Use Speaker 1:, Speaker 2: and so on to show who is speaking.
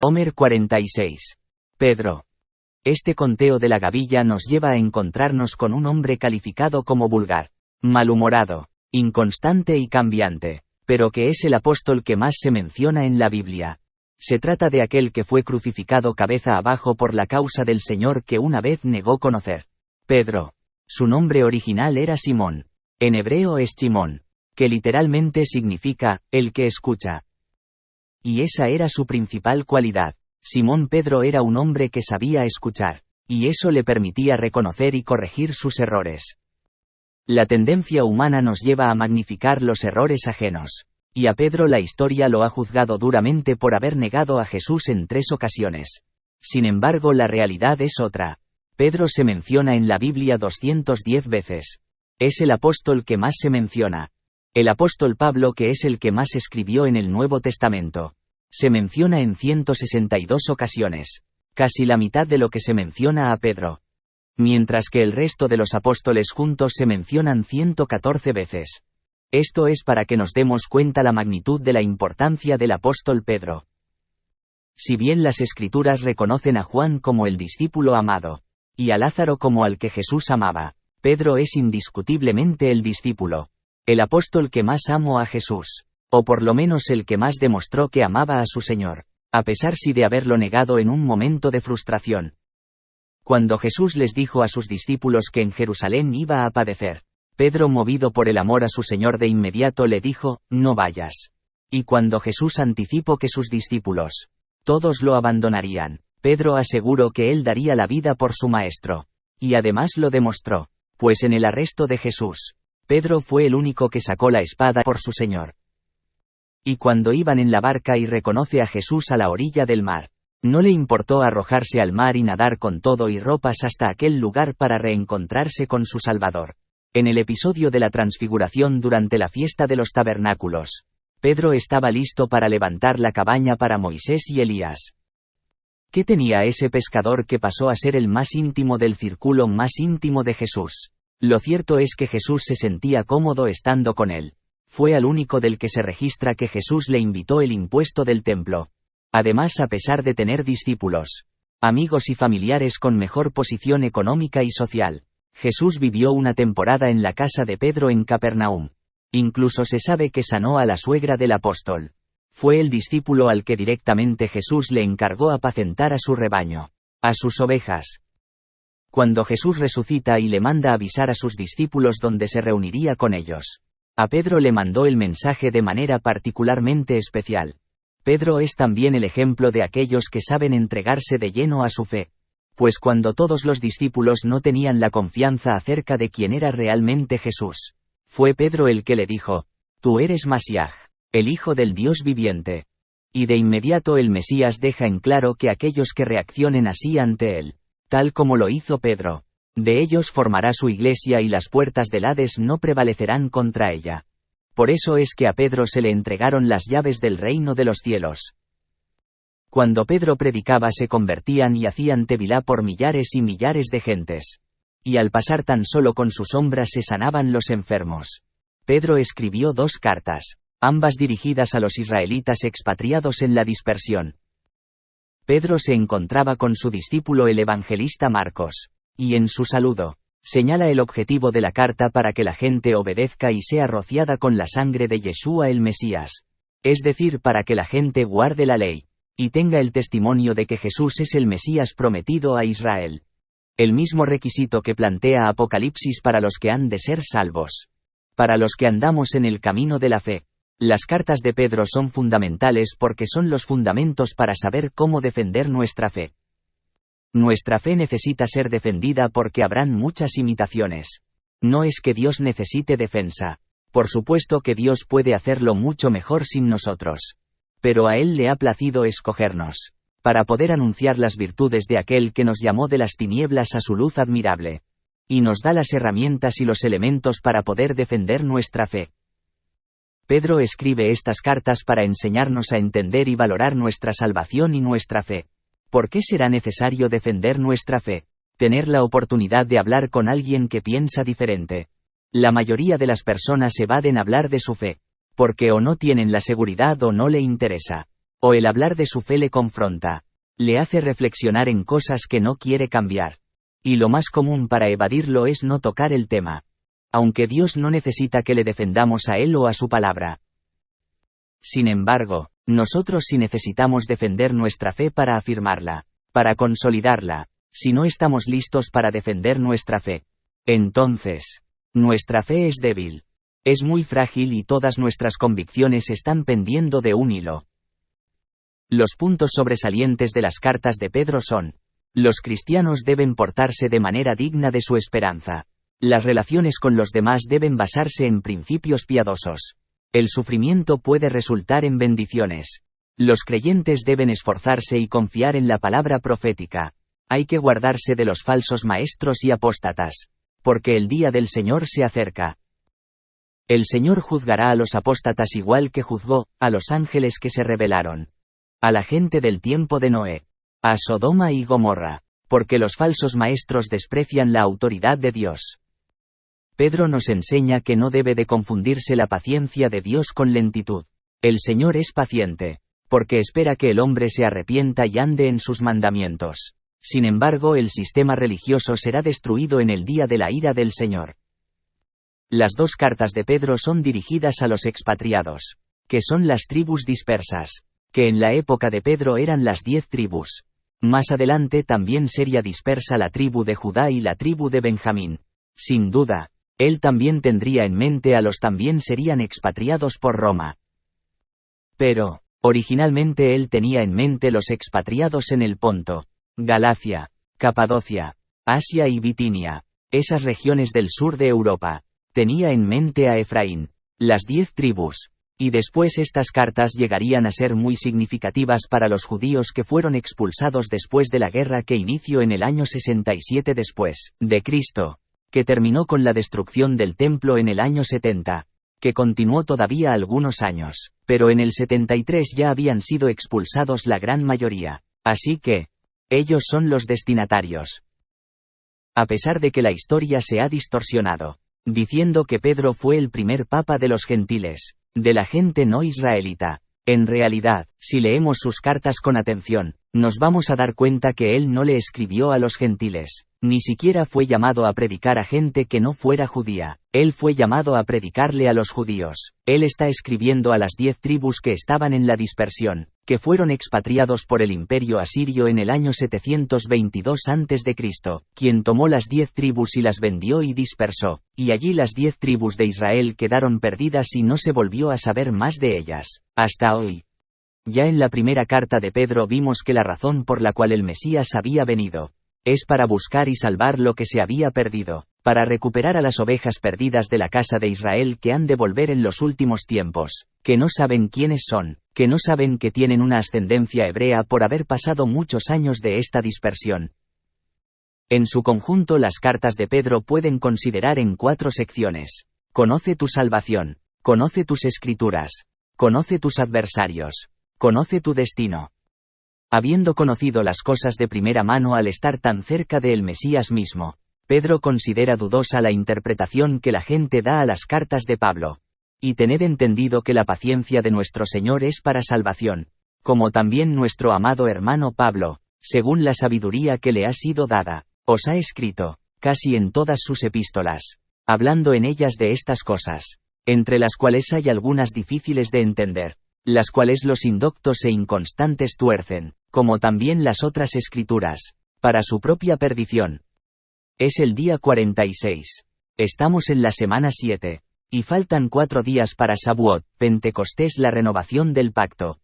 Speaker 1: Homer 46. Pedro. Este conteo de la gavilla nos lleva a encontrarnos con un hombre calificado como vulgar, malhumorado, inconstante y cambiante, pero que es el apóstol que más se menciona en la Biblia. Se trata de aquel que fue crucificado cabeza abajo por la causa del Señor que una vez negó conocer. Pedro. Su nombre original era Simón. En hebreo es Shimón, que literalmente significa, el que escucha. Y esa era su principal cualidad. Simón Pedro era un hombre que sabía escuchar, y eso le permitía reconocer y corregir sus errores. La tendencia humana nos lleva a magnificar los errores ajenos. Y a Pedro la historia lo ha juzgado duramente por haber negado a Jesús en 3 ocasiones. Sin embargo, la realidad es otra. Pedro se menciona en la Biblia 210 veces. Es el apóstol que más se menciona. El apóstol Pablo, que es el que más escribió en el Nuevo Testamento, se menciona en 162 ocasiones, casi la mitad de lo que se menciona a Pedro. Mientras que el resto de los apóstoles juntos se mencionan 114 veces. Esto es para que nos demos cuenta la magnitud de la importancia del apóstol Pedro. Si bien las Escrituras reconocen a Juan como el discípulo amado, y a Lázaro como al que Jesús amaba, Pedro es indiscutiblemente el discípulo, el apóstol que más amó a Jesús, o por lo menos el que más demostró que amaba a su Señor, a pesar de haberlo negado en un momento de frustración. Cuando Jesús les dijo a sus discípulos que en Jerusalén iba a padecer, Pedro, movido por el amor a su Señor, de inmediato le dijo, no vayas. Y cuando Jesús anticipó que sus discípulos, todos lo abandonarían, Pedro aseguró que él daría la vida por su Maestro. Y además lo demostró, pues en el arresto de Jesús, Pedro fue el único que sacó la espada por su Señor. Y cuando iban en la barca y reconoce a Jesús a la orilla del mar, no le importó arrojarse al mar y nadar con todo y ropas hasta aquel lugar para reencontrarse con su Salvador. En el episodio de la Transfiguración durante la fiesta de los tabernáculos, Pedro estaba listo para levantar la cabaña para Moisés y Elías. ¿Qué tenía ese pescador que pasó a ser el más íntimo del círculo más íntimo de Jesús? Lo cierto es que Jesús se sentía cómodo estando con él. Fue al único del que se registra que Jesús le invitó el impuesto del templo. Además, a pesar de tener discípulos, amigos y familiares con mejor posición económica y social, Jesús vivió una temporada en la casa de Pedro en Capernaum. Incluso se sabe que sanó a la suegra del apóstol. Fue el discípulo al que directamente Jesús le encargó apacentar a su rebaño, a sus ovejas. Cuando Jesús resucita y le manda avisar a sus discípulos dónde se reuniría con ellos, a Pedro le mandó el mensaje de manera particularmente especial. Pedro es también el ejemplo de aquellos que saben entregarse de lleno a su fe. Pues cuando todos los discípulos no tenían la confianza acerca de quién era realmente Jesús, fue Pedro el que le dijo, «Tú eres Masiaj, el Hijo del Dios viviente». Y de inmediato el Mesías deja en claro que aquellos que reaccionen así ante él, tal como lo hizo Pedro, de ellos formará su iglesia y las puertas del Hades no prevalecerán contra ella. Por eso es que a Pedro se le entregaron las llaves del reino de los cielos. Cuando Pedro predicaba se convertían y hacían tevilá por millares y millares de gentes. Y al pasar tan solo con su sombra se sanaban los enfermos. Pedro escribió 2 cartas, ambas dirigidas a los israelitas expatriados en la dispersión. Pedro se encontraba con su discípulo el evangelista Marcos, y en su saludo, señala el objetivo de la carta para que la gente obedezca y sea rociada con la sangre de Yeshua el Mesías. Es decir, para que la gente guarde la ley, y tenga el testimonio de que Jesús es el Mesías prometido a Israel. El mismo requisito que plantea Apocalipsis para los que han de ser salvos. Para los que andamos en el camino de la fe. Las cartas de Pedro son fundamentales porque son los fundamentos para saber cómo defender nuestra fe. Nuestra fe necesita ser defendida porque habrán muchas imitaciones. No es que Dios necesite defensa. Por supuesto que Dios puede hacerlo mucho mejor sin nosotros. Pero a Él le ha placido escogernos, para poder anunciar las virtudes de aquel que nos llamó de las tinieblas a su luz admirable. Y nos da las herramientas y los elementos para poder defender nuestra fe. Pedro escribe estas cartas para enseñarnos a entender y valorar nuestra salvación y nuestra fe. ¿Por qué será necesario defender nuestra fe? Tener la oportunidad de hablar con alguien que piensa diferente. La mayoría de las personas evaden hablar de su fe, porque o no tienen la seguridad o no le interesa. O el hablar de su fe le confronta. Le hace reflexionar en cosas que no quiere cambiar. Y lo más común para evadirlo es no tocar el tema. Aunque Dios no necesita que le defendamos a Él o a su palabra. Sin embargo, nosotros sí necesitamos defender nuestra fe para afirmarla, para consolidarla. Si no estamos listos para defender nuestra fe, entonces, nuestra fe es débil. Es muy frágil y todas nuestras convicciones están pendiendo de un hilo. Los puntos sobresalientes de las cartas de Pedro son: los cristianos deben portarse de manera digna de su esperanza. Las relaciones con los demás deben basarse en principios piadosos. El sufrimiento puede resultar en bendiciones. Los creyentes deben esforzarse y confiar en la palabra profética. Hay que guardarse de los falsos maestros y apóstatas, porque el día del Señor se acerca. El Señor juzgará a los apóstatas igual que juzgó a los ángeles que se rebelaron, a la gente del tiempo de Noé, a Sodoma y Gomorra, porque los falsos maestros desprecian la autoridad de Dios. Pedro nos enseña que no debe de confundirse la paciencia de Dios con lentitud. El Señor es paciente, porque espera que el hombre se arrepienta y ande en sus mandamientos. Sin embargo, el sistema religioso será destruido en el día de la ira del Señor. Las dos cartas de Pedro son dirigidas a los expatriados, que son las tribus dispersas, que en la época de Pedro eran las 10 tribus. Más adelante también sería dispersa la tribu de Judá y la tribu de Benjamín. Sin duda, él también tendría en mente a los también serían expatriados por Roma. Pero, originalmente él tenía en mente los expatriados en el Ponto, Galacia, Capadocia, Asia y Bitinia, esas regiones del sur de Europa. Tenía en mente a Efraín, las 10 tribus. Y después estas cartas llegarían a ser muy significativas para los judíos que fueron expulsados después de la guerra que inició en el año 67 después de Cristo, que terminó con la destrucción del templo en el año 70, que continuó todavía algunos años, pero en el 73 ya habían sido expulsados la gran mayoría, así que, ellos son los destinatarios. A pesar de que la historia se ha distorsionado, diciendo que Pedro fue el primer papa de los gentiles, de la gente no israelita. En realidad, si leemos sus cartas con atención, nos vamos a dar cuenta que él no le escribió a los gentiles, ni siquiera fue llamado a predicar a gente que no fuera judía, él fue llamado a predicarle a los judíos. Él está escribiendo a las 10 tribus que estaban en la dispersión, que fueron expatriados por el imperio asirio en el año 722 a.C., quien tomó las 10 tribus y las vendió y dispersó, y allí las 10 tribus de Israel quedaron perdidas y no se volvió a saber más de ellas, hasta hoy. Ya en la primera carta de Pedro vimos que la razón por la cual el Mesías había venido, es para buscar y salvar lo que se había perdido, para recuperar a las ovejas perdidas de la casa de Israel que han de volver en los últimos tiempos, que no saben quiénes son, que no saben que tienen una ascendencia hebrea por haber pasado muchos años de esta dispersión. En su conjunto las cartas de Pedro pueden considerar en 4 secciones. Conoce tu salvación, conoce tus escrituras, conoce tus adversarios, conoce tu destino. Habiendo conocido las cosas de primera mano al estar tan cerca del Mesías mismo, Pedro considera dudosa la interpretación que la gente da a las cartas de Pablo. Y tened entendido que la paciencia de nuestro Señor es para salvación, como también nuestro amado hermano Pablo, según la sabiduría que le ha sido dada, os ha escrito, casi en todas sus epístolas, hablando en ellas de estas cosas, entre las cuales hay algunas difíciles de entender, las cuales los indoctos e inconstantes tuercen, como también las otras escrituras, para su propia perdición. Es el día 46. Estamos en la semana 7. Y faltan 4 días para Shavuot, Pentecostés, la renovación del pacto.